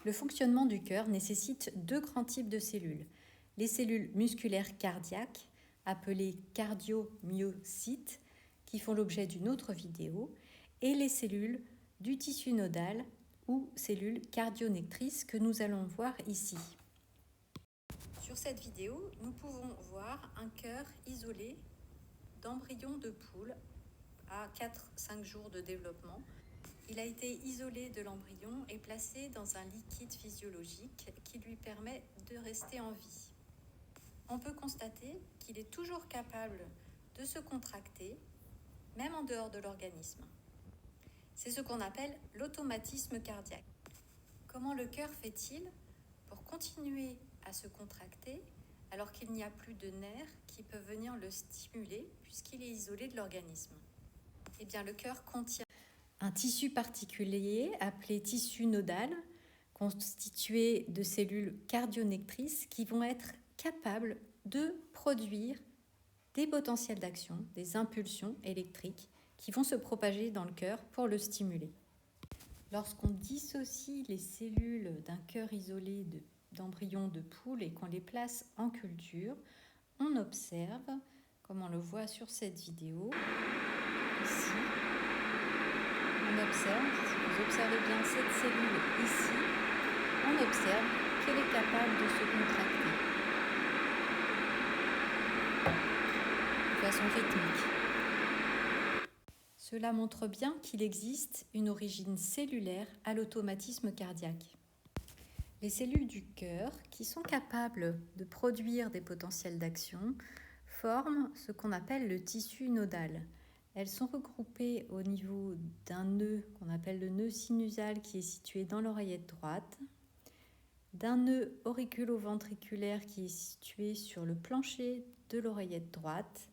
Le fonctionnement du cœur nécessite deux grands types de cellules. Les cellules musculaires cardiaques, appelées cardiomyocytes, qui font l'objet d'une autre vidéo, et les cellules du tissu nodal ou cellules cardionectrices que nous allons voir ici. Sur cette vidéo, nous pouvons voir un cœur isolé d'embryon de poule à 4-5 jours de développement. Il a été isolé de l'embryon et placé dans un liquide physiologique qui lui permet de rester en vie. On peut constater qu'il est toujours capable de se contracter, même en dehors de l'organisme. C'est ce qu'on appelle l'automatisme cardiaque. Comment le cœur fait-il pour continuer à se contracter alors qu'il n'y a plus de nerfs qui peuvent venir le stimuler puisqu'il est isolé de l'organisme? Eh bien, le cœur contient un tissu particulier appelé tissu nodal, constitué de cellules cardionectrices qui vont être capables de produire des potentiels d'action, des impulsions électriques qui vont se propager dans le cœur pour le stimuler. Lorsqu'on dissocie les cellules d'un cœur isolé d'embryons de poule et qu'on les place en culture, on observe, comme on le voit sur cette vidéo, ici, on observe, si vous observez bien cette cellule ici, on observe qu'elle est capable de se contracter de façon rythmique. Cela montre bien qu'il existe une origine cellulaire à l'automatisme cardiaque. Les cellules du cœur, qui sont capables de produire des potentiels d'action, forment ce qu'on appelle le tissu nodal. Elles sont regroupées au niveau d'un nœud qu'on appelle le nœud sinusal qui est situé dans l'oreillette droite, d'un nœud auriculo-ventriculaire qui est situé sur le plancher de l'oreillette droite.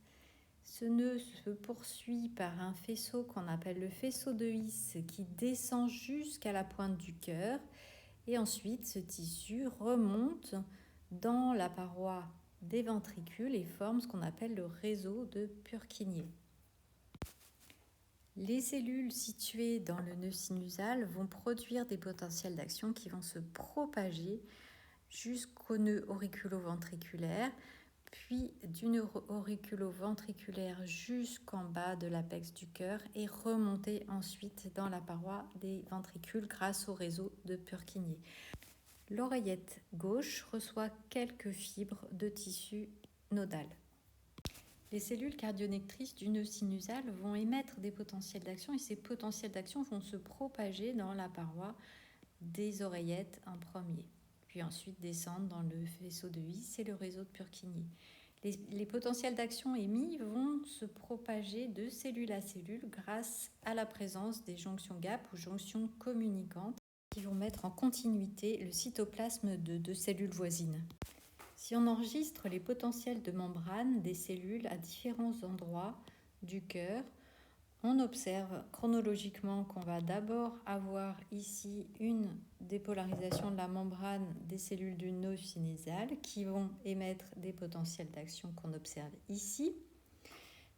Ce nœud se poursuit par un faisceau qu'on appelle le faisceau de His qui descend jusqu'à la pointe du cœur et ensuite ce tissu remonte dans la paroi des ventricules et forme ce qu'on appelle le réseau de Purkinje. Les cellules situées dans le nœud sinusal vont produire des potentiels d'action qui vont se propager jusqu'au nœud auriculo-ventriculaire, puis du nœud auriculo-ventriculaire jusqu'en bas de l'apex du cœur et remonter ensuite dans la paroi des ventricules grâce au réseau de Purkinje. L'oreillette gauche reçoit quelques fibres de tissu nodal. Les cellules cardionectrices du nœud sinusal vont émettre des potentiels d'action et ces potentiels d'action vont se propager dans la paroi des oreillettes en premier, puis ensuite descendre dans le faisceau de His et le réseau de Purkinje. Les potentiels d'action émis vont se propager de cellule à cellule grâce à la présence des jonctions GAP ou jonctions communicantes qui vont mettre en continuité le cytoplasme de deux cellules voisines. Si on enregistre les potentiels de membrane des cellules à différents endroits du cœur, on observe chronologiquement qu'on va d'abord avoir ici une dépolarisation de la membrane des cellules du nœud sinusal qui vont émettre des potentiels d'action qu'on observe ici.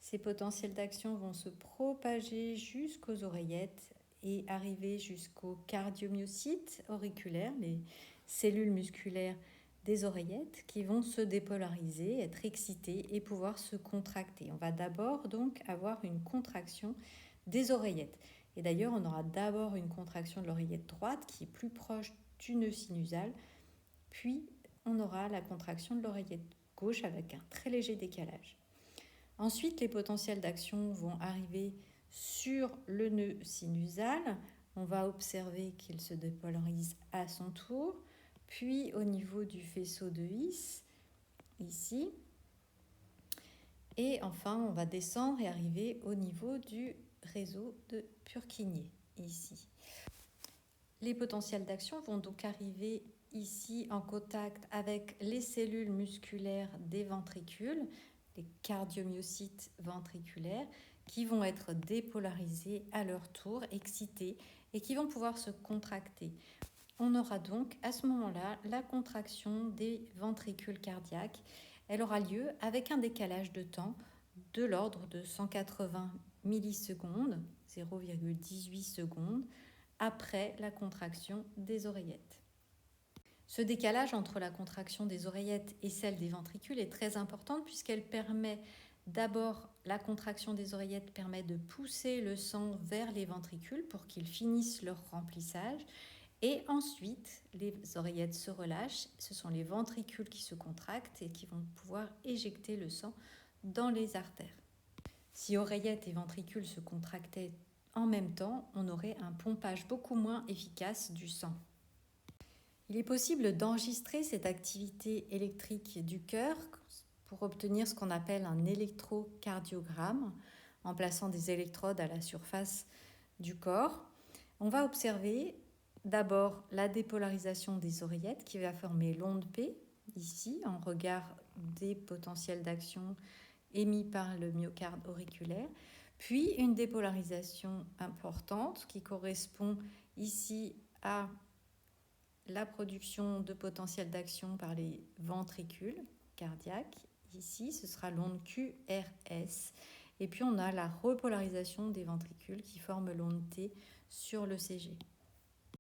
Ces potentiels d'action vont se propager jusqu'aux oreillettes et arriver jusqu'aux cardiomyocytes auriculaires, les cellules musculaires des oreillettes qui vont se dépolariser, être excitées et pouvoir se contracter. On va d'abord donc avoir une contraction des oreillettes. Et d'ailleurs, on aura d'abord une contraction de l'oreillette droite qui est plus proche du nœud sinusal, puis on aura la contraction de l'oreillette gauche avec un très léger décalage. Ensuite, les potentiels d'action vont arriver sur le nœud sinusal. On va observer qu'il se dépolarise à son tour. Puis au niveau du faisceau de His, ici. Et enfin, on va descendre et arriver au niveau du réseau de Purkinje, ici. Les potentiels d'action vont donc arriver ici en contact avec les cellules musculaires des ventricules, les cardiomyocytes ventriculaires, qui vont être dépolarisés à leur tour, excités, et qui vont pouvoir se contracter. On aura donc à ce moment-là la contraction des ventricules cardiaques. Elle aura lieu avec un décalage de temps de l'ordre de 180 millisecondes, 0,18 secondes, après la contraction des oreillettes. Ce décalage entre la contraction des oreillettes et celle des ventricules est très importante puisqu'elle permet d'abord, la contraction des oreillettes permet de pousser le sang vers les ventricules pour qu'ils finissent leur remplissage. Et ensuite, les oreillettes se relâchent. Ce sont les ventricules qui se contractent et qui vont pouvoir éjecter le sang dans les artères. Si oreillettes et ventricules se contractaient en même temps, on aurait un pompage beaucoup moins efficace du sang. Il est possible d'enregistrer cette activité électrique du cœur pour obtenir ce qu'on appelle un électrocardiogramme en plaçant des électrodes à la surface du corps. On va observer d'abord la dépolarisation des oreillettes qui va former l'onde P, ici, en regard des potentiels d'action émis par le myocarde auriculaire, puis une dépolarisation importante qui correspond ici à la production de potentiel d'action par les ventricules cardiaques. Ici, ce sera l'onde QRS. Et puis, on a la repolarisation des ventricules qui forment l'onde T sur le CG.